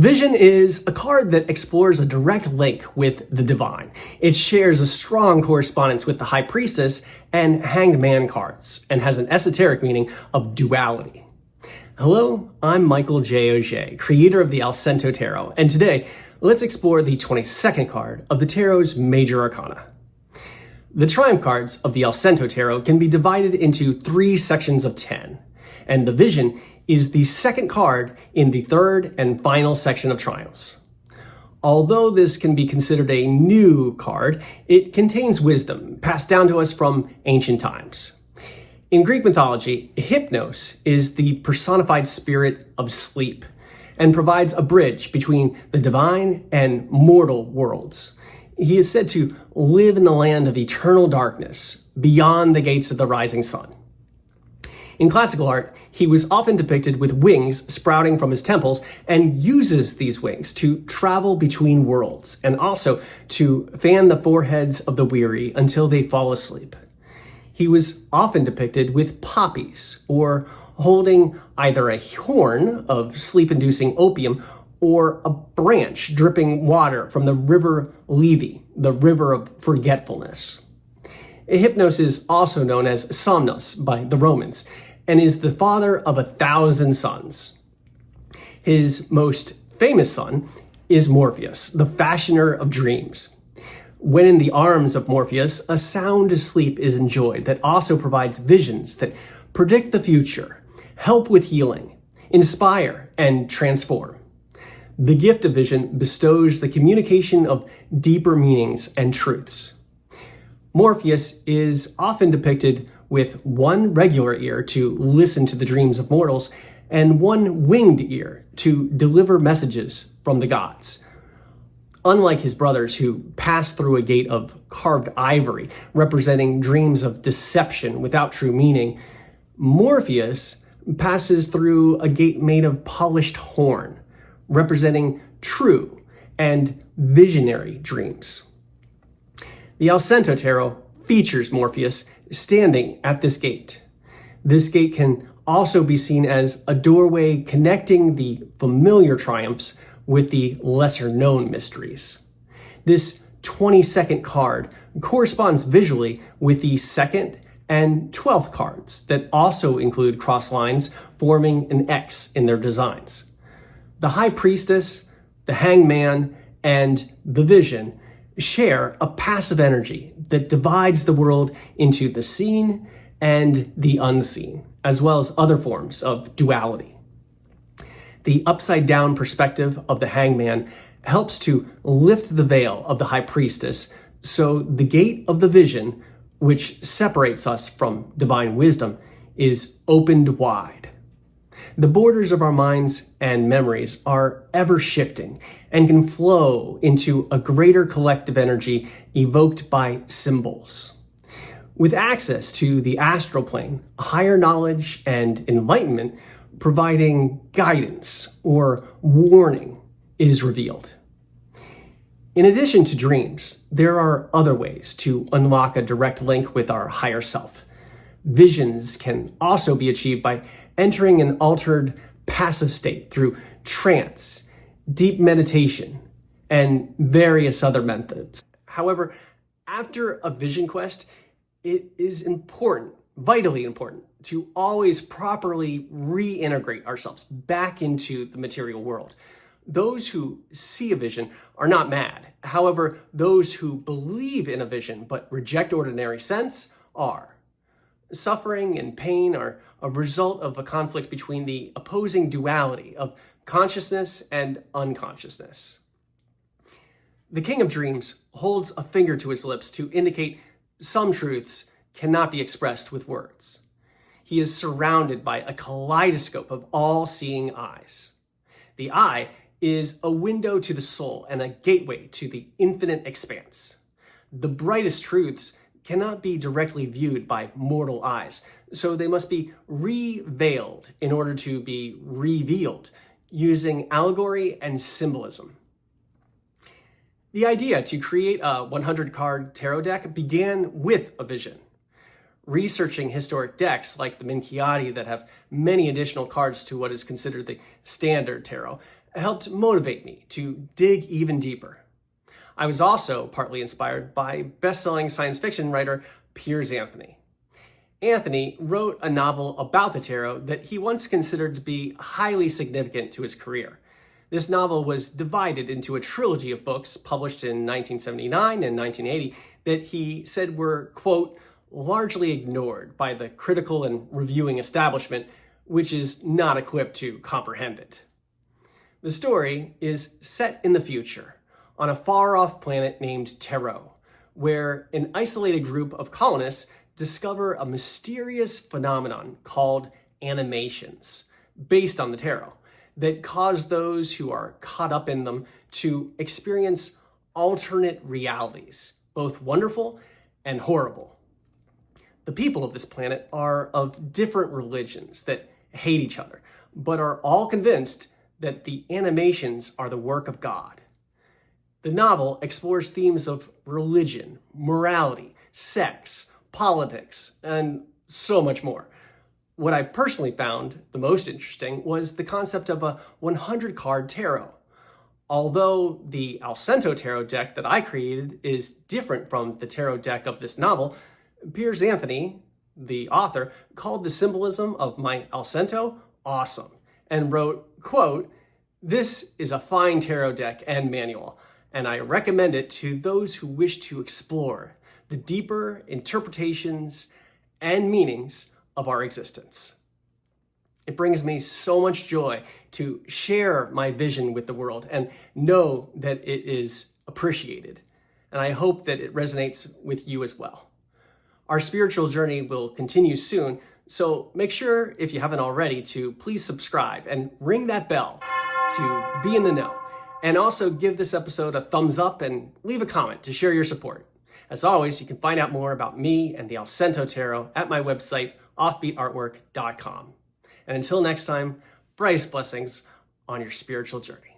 Vision is a card that explores a direct link with the divine. It shares a strong correspondence with the High Priestess and Hanged Man cards, and has an esoteric meaning of duality. Hello, I'm Michael J. Auger, creator of the Allcento Tarot, and today, let's explore the 22nd card of the Tarot's Major Arcana. The Triumph cards of the Allcento Tarot can be divided into 3 sections of 10, and the Vision is the second card in the third and final section of Triumphs. Although this can be considered a new card, it contains wisdom passed down to us from ancient times. In Greek mythology, Hypnos is the personified spirit of sleep and provides a bridge between the divine and mortal worlds. He is said to live in the land of eternal darkness, beyond the gates of the rising sun. In classical art, he was often depicted with wings sprouting from his temples and uses these wings to travel between worlds and also to fan the foreheads of the weary until they fall asleep. He was often depicted with poppies or holding either a horn of sleep-inducing opium or a branch dripping water from the river Lethe, the river of forgetfulness. Hypnos is also known as Somnus by the Romans, and is the father of 1,000 sons. His most famous son is Morpheus, the fashioner of dreams. When in the arms of Morpheus, a sound sleep is enjoyed that also provides visions that predict the future, help with healing, inspire, and transform. The gift of vision bestows the communication of deeper meanings and truths. Morpheus is often depicted with one regular ear to listen to the dreams of mortals and one winged ear to deliver messages from the gods. Unlike his brothers who pass through a gate of carved ivory representing dreams of deception without true meaning, Morpheus passes through a gate made of polished horn representing true and visionary dreams. The Allcento Tarot features Morpheus standing at this gate. This gate can also be seen as a doorway connecting the familiar triumphs with the lesser-known mysteries. This 22nd card corresponds visually with the 2nd and 12th cards that also include cross lines forming an X in their designs. The High Priestess, the Hanged Man, and the Vision share a passive energy that divides the world into the seen and the unseen, as well as other forms of duality. The upside-down perspective of the Hanged Man helps to lift the veil of the High Priestess, so the gate of the Vision, which separates us from divine wisdom, is opened wide. The borders of our minds and memories are ever shifting and can flow into a greater collective energy evoked by symbols. With access to the astral plane, higher knowledge and enlightenment providing guidance or warning is revealed. In addition to dreams, there are other ways to unlock a direct link with our higher self. Visions can also be achieved by entering an altered passive state through trance, deep meditation, and various other methods. However, after a vision quest, it is important, vitally important, to always properly reintegrate ourselves back into the material world. Those who see a vision are not mad. However, those who believe in a vision but reject ordinary sense are. Suffering and pain are a result of a conflict between the opposing duality of consciousness and unconsciousness. The King of Dreams holds a finger to his lips to indicate some truths cannot be expressed with words. He is surrounded by a kaleidoscope of all-seeing eyes. The eye is a window to the soul and a gateway to the infinite expanse. The brightest truths cannot be directly viewed by mortal eyes, so they must be re-veiled in order to be revealed, using allegory and symbolism. The idea to create a 100-card tarot deck began with a vision. Researching historic decks like the Minchiati that have many additional cards to what is considered the standard tarot helped motivate me to dig even deeper. I was also partly inspired by best-selling science fiction writer Piers Anthony. Anthony wrote a novel about the tarot that he once considered to be highly significant to his career. This novel was divided into a trilogy of books published in 1979 and 1980 that he said were, quote, largely ignored by the critical and reviewing establishment, which is not equipped to comprehend it. The story is set in the future, on a far-off planet named Tarot, where an isolated group of colonists discover a mysterious phenomenon called animations, based on the tarot, that cause those who are caught up in them to experience alternate realities, both wonderful and horrible. The people of this planet are of different religions that hate each other, but are all convinced that the animations are the work of God. The novel explores themes of religion, morality, sex, politics, and so much more. What I personally found the most interesting was the concept of a 100-card tarot. Although the Allcento tarot deck that I created is different from the tarot deck of this novel, Piers Anthony, the author, called the symbolism of my Allcento awesome and wrote, quote, "This is a fine tarot deck and manual, and I recommend it to those who wish to explore the deeper interpretations and meanings of our existence." It brings me so much joy to share my vision with the world and know that it is appreciated. And I hope that it resonates with you as well. Our spiritual journey will continue soon, so make sure, if you haven't already, to please subscribe and ring that bell to be in the know. And also give this episode a thumbs up and leave a comment to share your support. As always, you can find out more about me and the Allcento Tarot at my website, offbeatartwork.com. And until next time, brightest blessings on your spiritual journey.